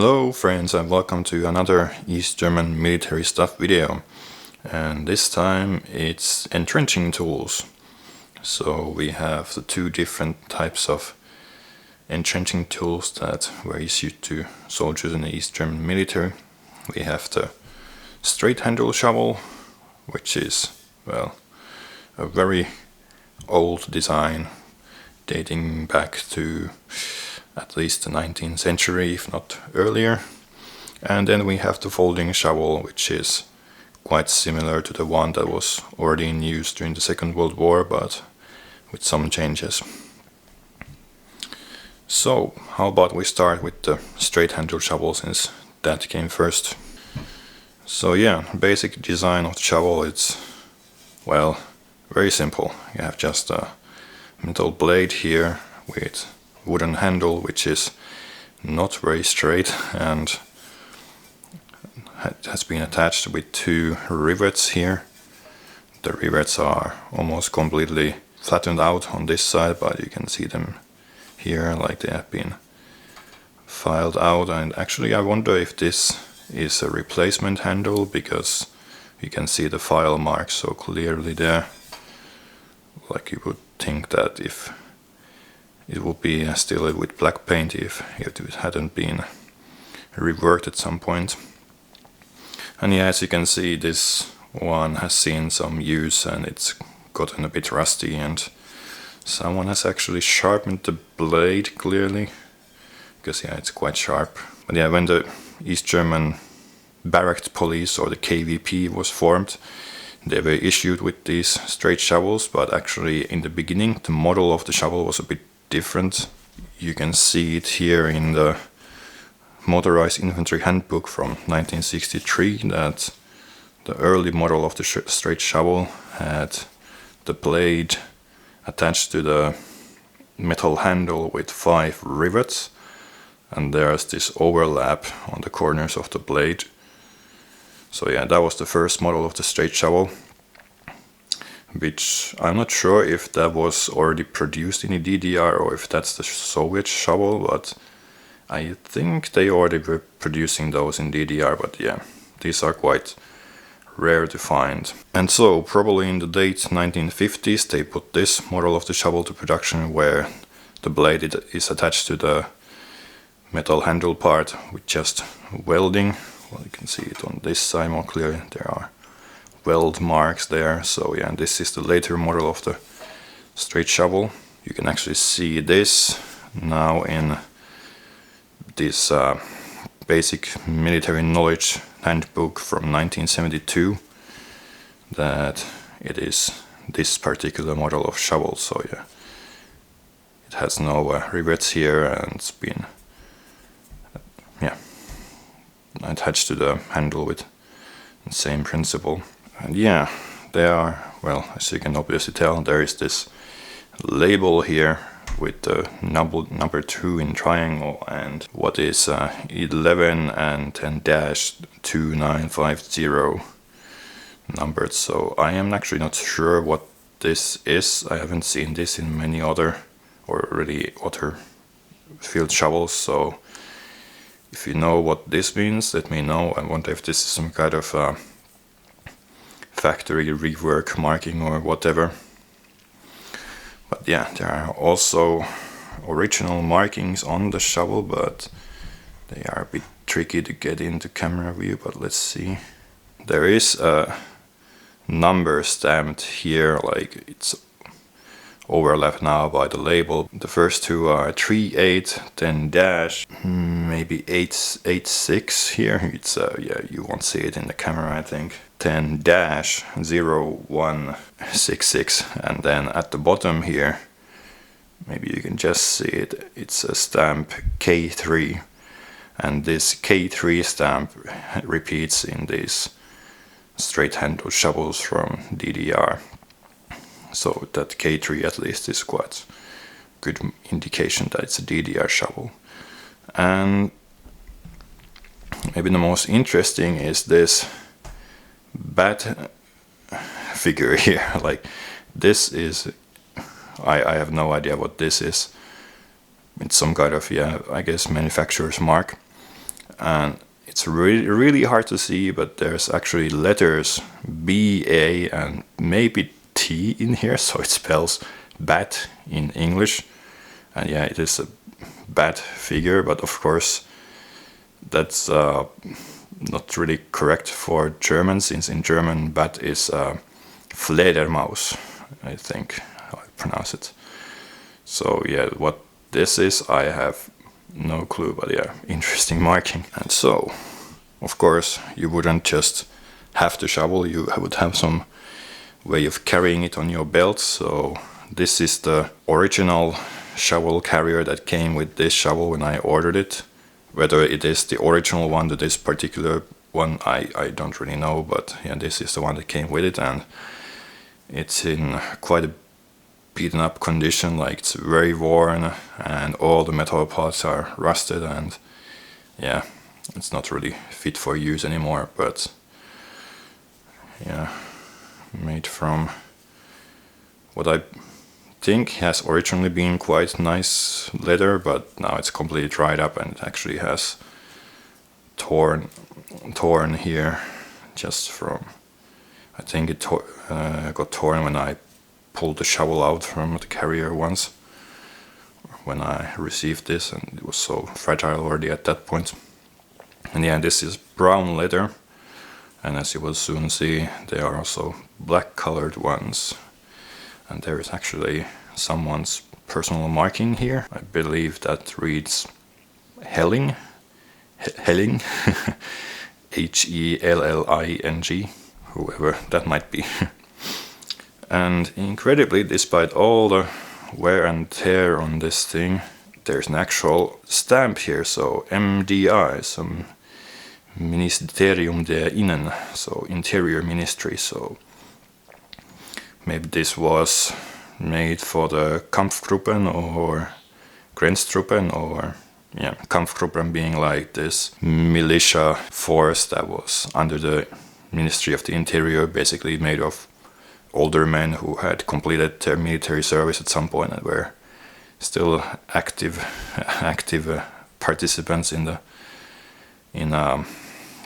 Hello friends and welcome to another East German military stuff video, and this time it's entrenching tools. So we have the two different types of entrenching tools that were issued to soldiers in the East German military. We have the straight handle shovel, which is, well, a very old design dating back to at least the 19th century, if not earlier. And then we have the folding shovel, which is quite similar to the one that was already in use during the Second World War, but with some changes. So, how about we start with the straight handle shovel, since that came first. So yeah, basic design of the shovel, it's, well, very simple. You have just a metal blade here with wooden handle, which is not very straight and has been attached with two rivets here. The rivets are almost completely flattened out on this side, but you can see them here like they have been filed out. And actually I wonder if this is a replacement handle, because you can see the file marks so clearly there. Like you would think that if it would be still with black paint if it hadn't been reworked at some point. And yeah, as you can see, this one has seen some use and it's gotten a bit rusty, and someone has actually sharpened the blade clearly, because yeah, it's quite sharp. But yeah, when the East German barrack police, or the KVP, was formed, they were issued with these straight shovels, but actually in the beginning the model of the shovel was a bit different. You can see it here in the Motorized Infantry Handbook from 1963 that the early model of the straight shovel had the blade attached to the metal handle with 5 rivets, and there's this overlap on the corners of the blade. So yeah, that was the first model of the straight shovel, which I'm not sure if that was already produced in the DDR or if that's the Soviet shovel, but I think they already were producing those in DDR. But yeah, these are quite rare to find. And so probably in the late 1950s they put this model of the shovel to production, where the blade is attached to the metal handle part with just welding. Well, you can see it on this side more clearly. There are weld marks there. So yeah, this is the later model of the straight shovel. You can actually see this now in this basic military knowledge handbook from 1972, that it is this particular model of shovel. So yeah, it has no rivets here, and it's been attached to the handle with the same principle. And yeah, there are, well, as you can obviously tell, there is this label here with the number 2 in triangle and what is 11 and 10-2950 numbered. So I am actually not sure what this is. I haven't seen this in many other, or really other field shovels. So if you know what this means, let me know. I wonder if this is some kind of factory rework marking or whatever. But yeah, there are also original markings on the shovel, but they are a bit tricky to get into camera view. But let's see. There is a number stamped here, like it's overlapped now by the label. The first two are 38, then dash, maybe 886 here. It's yeah, you won't see it in the camera, I think. 10-0166, and then at the bottom here, maybe you can just see it, it's a stamp K3, and this K3 stamp repeats in these straight handle shovels from DDR. So that K3 at least is quite good indication that it's a DDR shovel. And maybe the most interesting is this bat figure here. Like this is, I have no idea what this is. It's some kind of, yeah, I guess manufacturer's mark. and it's really hard to see, but there's actually letters B, A, and maybe T in here, so it spells bat in English. And yeah, it is a bat figure, but of course that's not really correct for German, since in German bat is Fledermaus, I think how I pronounce it. So yeah, what this is, I have no clue, but yeah, interesting marking. And so, of course, you wouldn't just have the shovel, you would have some way of carrying it on your belt. So this is the original shovel carrier that came with this shovel when I ordered it. Whether it is the original one to this particular one, I don't really know, but yeah, this is the one that came with it, and it's in quite a beaten up condition, like it's very worn and all the metal parts are rusted, and yeah, it's not really fit for use anymore. But yeah, made from what I think has originally been quite nice leather, but now it's completely dried up and it actually has torn here just from, I think it got torn when I pulled the shovel out from the carrier once when I received this, and it was so fragile already at that point. And yeah, this is brown leather, and as you will soon see, there are also black colored ones, and there is actually someone's personal marking here. I believe that reads Helling Helling Helling, whoever that might be. And incredibly, despite all the wear and tear on this thing, there's an actual stamp here, so MDI, some Ministerium der Innen, so Interior Ministry. So maybe this was made for the Kampfgruppen or Grenztruppen, or yeah, Kampfgruppen being like this militia force that was under the Ministry of the Interior, basically made of older men who had completed their military service at some point and were still active participants in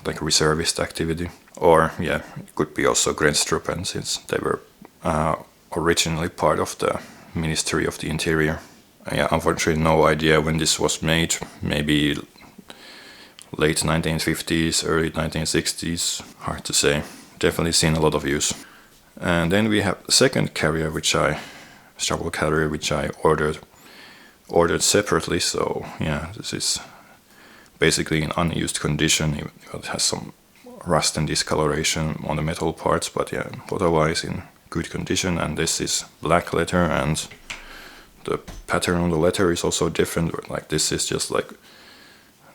like reservist activity. Or yeah, it could be also Grenztruppen, since they were originally part of the Ministry of the Interior. Yeah, unfortunately no idea when this was made, maybe late 1950s, early 1960s, hard to say. Definitely seen a lot of use. And then we have the second carrier, shovel carrier, which I ordered separately. So yeah, this is basically in unused condition. It has some rust and discoloration on the metal parts, but yeah, otherwise in good condition. And this is black leather, and the pattern on the letter is also different. Like this is just like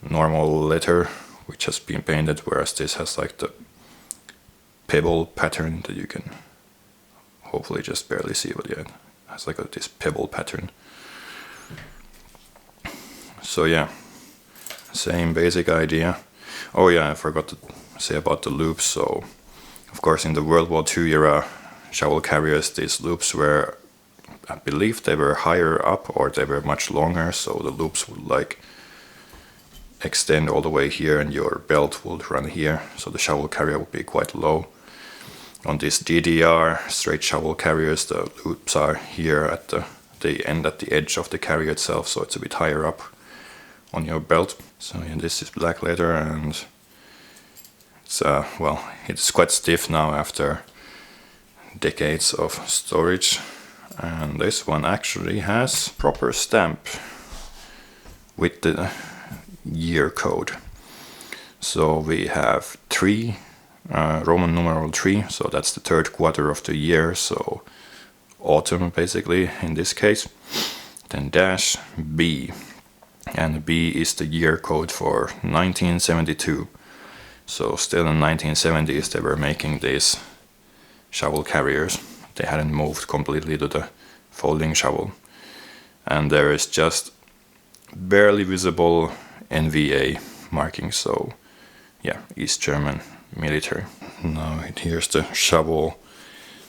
normal letter which has been painted, whereas this has like the pebble pattern that you can hopefully just barely see, but yeah, it has like this pebble pattern. So yeah, same basic idea. Oh yeah, I forgot to say about the loops. So of course in the World War II era shovel carriers, these loops were, I believe they were higher up or they were much longer, so the loops would like extend all the way here and your belt would run here, so the shovel carrier would be quite low. On these DDR straight shovel carriers, the loops are here at they end at the edge of the carrier itself, so it's a bit higher up on your belt. So yeah, this is black leather, and it's well, it's quite stiff now after decades of storage. And this one actually has proper stamp with the year code. So we have 3, Roman numeral 3, so that's the third quarter of the year, so autumn basically in this case. Then dash B, and B is the year code for 1972. So still in 1970s they were making these shovel carriers. They hadn't moved completely to the folding shovel. And there is just barely visible NVA marking, so yeah, East German military. Now here's the shovel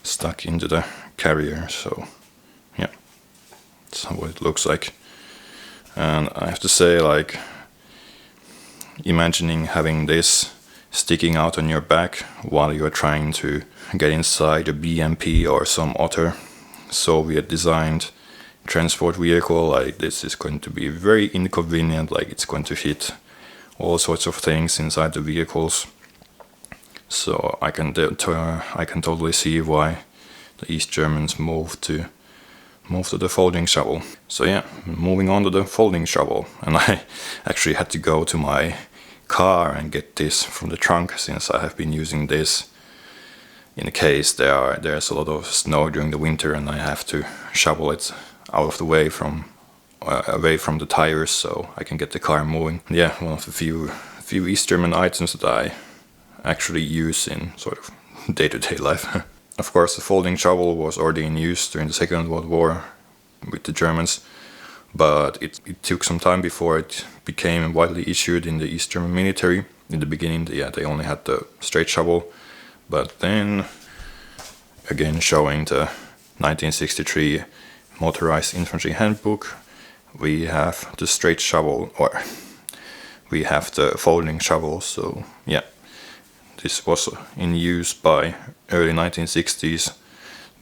stuck into the carrier, so yeah, that's what it looks like. And I have to say, like, imagining having this sticking out on your back while you're trying to get inside a BMP or some other Soviet designed transport vehicle. Like, this is going to be very inconvenient, like it's going to hit all sorts of things inside the vehicles. So I can totally see why the East Germans moved to the folding shovel. So yeah, moving on to the folding shovel, and I actually had to go to my car and get this from the trunk, since I have been using this in case there's a lot of snow during the winter and I have to shovel it out of the way from away from the tires so I can get the car moving. Yeah, one of the few East German items that I actually use in sort of day-to-day life. Of course, the folding shovel was already in use during the Second World War with the Germans, but it took some time before it became widely issued in the East German military. In the beginning, they only had the straight shovel, but then, again showing the 1963 Motorized Infantry Handbook, we have the straight shovel, or we have the folding shovel. So yeah, this was in use by early 1960s,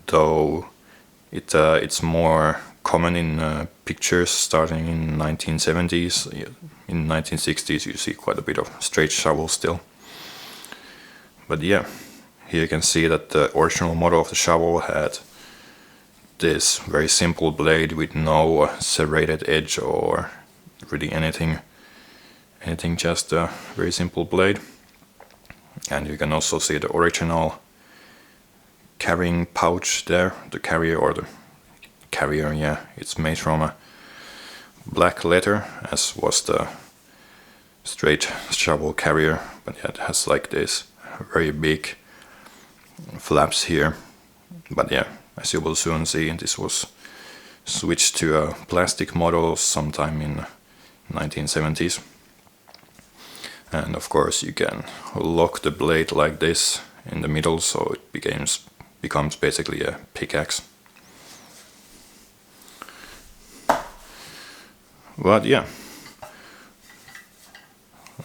though it's more common in pictures starting in 1970s. In 1960s you see quite a bit of straight shovel still. But yeah, here you can see that the original model of the shovel had this very simple blade with no serrated edge or really anything, just a very simple blade. And you can also see the original carrying pouch there, the carrier, yeah, it's made from a black leather, as was the straight shovel carrier, but yeah, it has like this very big flaps here. But yeah, as you will soon see, this was switched to a plastic model sometime in 1970s. And of course you can lock the blade like this in the middle, so it becomes basically a pickaxe. But yeah,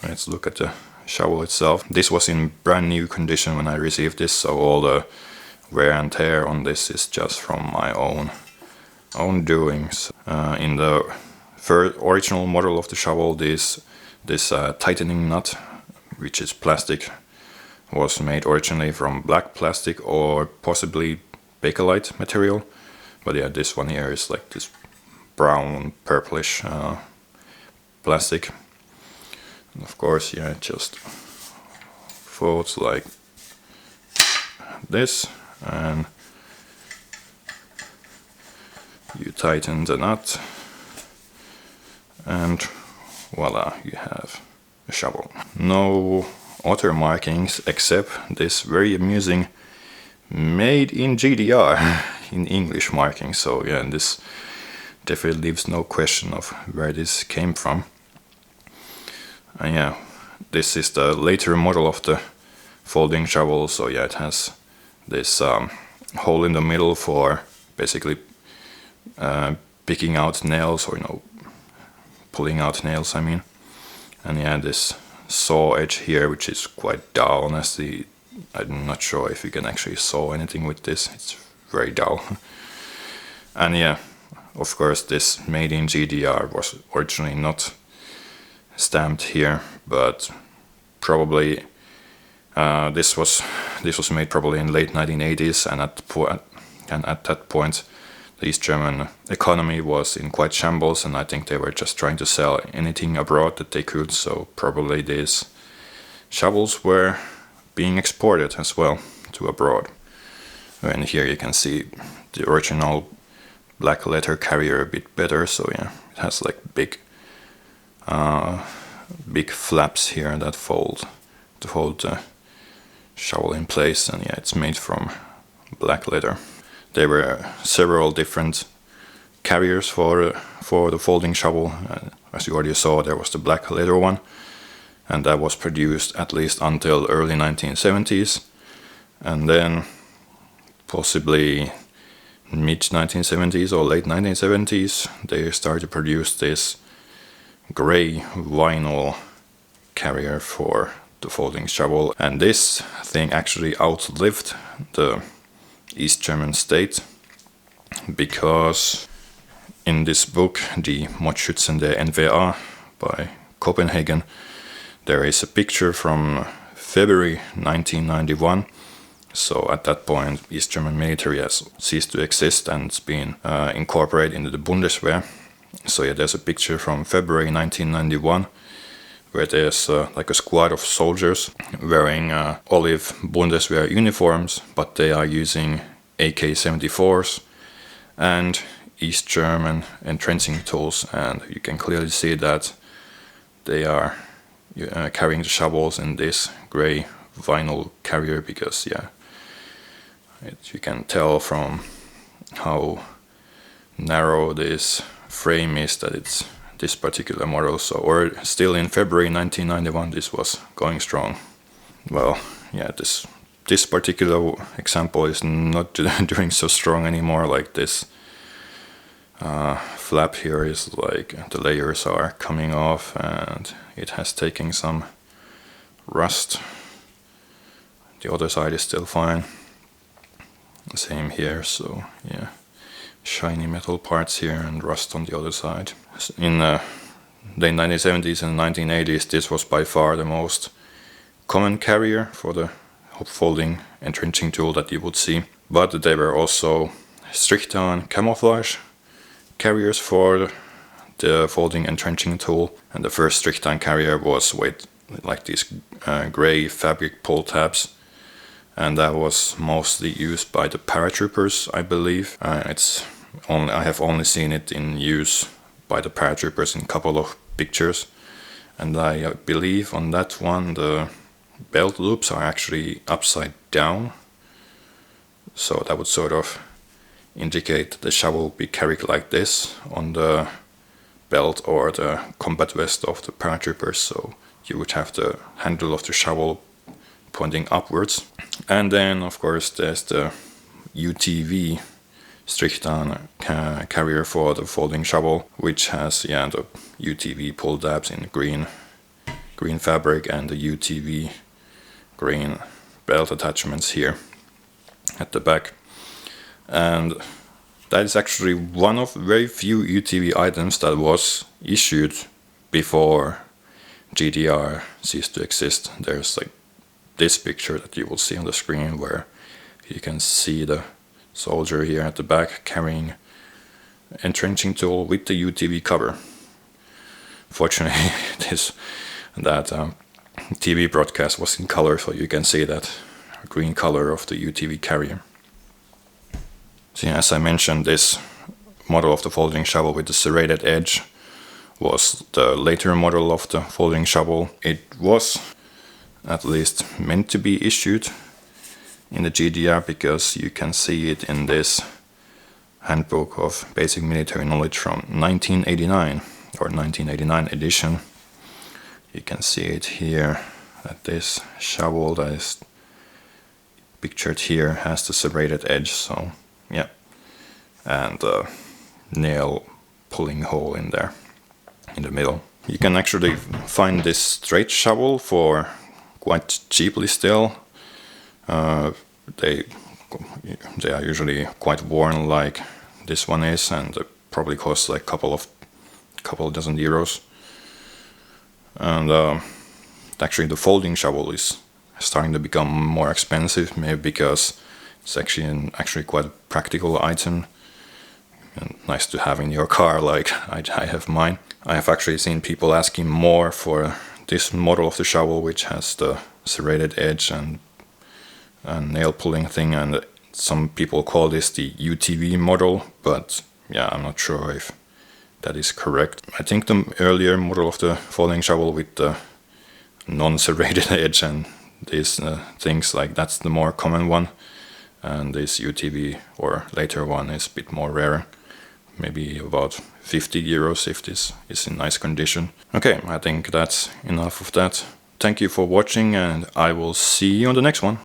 let's look at the shovel itself. This was in brand new condition when I received this, so all the wear and tear on this is just from my own doings. In the original model of the shovel, this tightening nut, which is plastic, was made originally from black plastic or possibly Bakelite material. But yeah, this one here is like this brown purplish plastic. And of course, yeah, it just folds like this, and you tighten the nut, and voila, you have a shovel. No other markings except this very amusing "made in GDR" in English marking. So yeah, this definitely leaves no question of where this came from. And yeah, this is the later model of the folding shovel, so yeah, it has this hole in the middle for basically picking out nails, or pulling out nails, I mean. And yeah, this saw edge here, which is quite dull. Honestly, I'm not sure if you can actually saw anything with this. It's very dull. And yeah, of course, this "made in GDR" was originally not stamped here, but probably this was made probably in late 1980s, and at that point the East German economy was in quite shambles, and I think they were just trying to sell anything abroad that they could, so probably these shovels were being exported as well to abroad. And here you can see the original black leather carrier a bit better, so yeah, it has like big flaps here that fold to hold the shovel in place, and yeah, it's made from black leather. There were several different carriers for the folding shovel. As you already saw, there was the black leather one, and that was produced at least until early 1970s, and then possibly mid 1970s or late 1970s they started to produce this gray vinyl carrier for the folding shovel, and this thing actually outlived the East German state, because in this book, Die Mordschützen der NVA by Copenhagen, there is a picture from February 1991. So at that point, East German military has ceased to exist and it's been incorporated into the Bundeswehr. So yeah, there's a picture from February 1991 where there's like a squad of soldiers wearing olive Bundeswehr uniforms, but they are using AK-74s and East German entrenching tools, and you can clearly see that they are carrying the shovels in this gray vinyl carrier, because yeah, you can tell from how narrow this frame is that it's this particular model. So, or still in February 1991, this was going strong. Well, yeah, this particular example is not doing so strong anymore. Like this flap here is like the layers are coming off and it has taken some rust. The other side is still fine. Same here, so yeah, shiny metal parts here and rust on the other side. In the 1970s and 1980s, this was by far the most common carrier for the folding entrenching tool that you would see. But there were also strict-on camouflage carriers for the folding entrenching tool, and the first strict-on carrier was with like these gray fabric pull tabs, and that was mostly used by the paratroopers, I believe. I have only seen it in use by the paratroopers in a couple of pictures, and I believe on that one the belt loops are actually upside down, so that would sort of indicate that the shovel will be carried like this on the belt or the combat vest of the paratroopers, so you would have the handle of the shovel pointing upwards. And then of course there's the UTV strict-on carrier for the folding shovel, which has the UTV pull tabs in green fabric and the UTV green belt attachments here at the back. And that is actually one of very few UTV items that was issued before GDR ceased to exist. There's like this picture that you will see on the screen where you can see the soldier here at the back carrying entrenching tool with the UTV cover. Fortunately, that TV broadcast was in color, so you can see that green color of the UTV carrier. So yeah, as I mentioned, this model of the folding shovel with the serrated edge was the later model of the folding shovel. It was at least meant to be issued in the GDR, because you can see it in this handbook of basic military knowledge from 1989 or 1989 edition. You can see it here, that this shovel that is pictured here has the serrated edge, so yeah, and a nail pulling hole in there in the middle. You can actually find this straight shovel for quite cheaply still. They are usually quite worn like this one is, and they probably cost like couple dozen euros. And actually the folding shovel is starting to become more expensive, maybe because it's actually quite a practical item and nice to have in your car, like I have mine. I have actually seen people asking more for this model of the shovel, which has the serrated edge and nail pulling thing, and some people call this the UTV model, but yeah, I'm not sure if that is correct. I think the earlier model of the folding shovel with the non-serrated edge and these things, like that's the more common one, and this UTV or later one is a bit more rare, maybe about 50 euros if this is in nice condition. Okay, I think that's enough of that. Thank you for watching, and I will see you on the next one.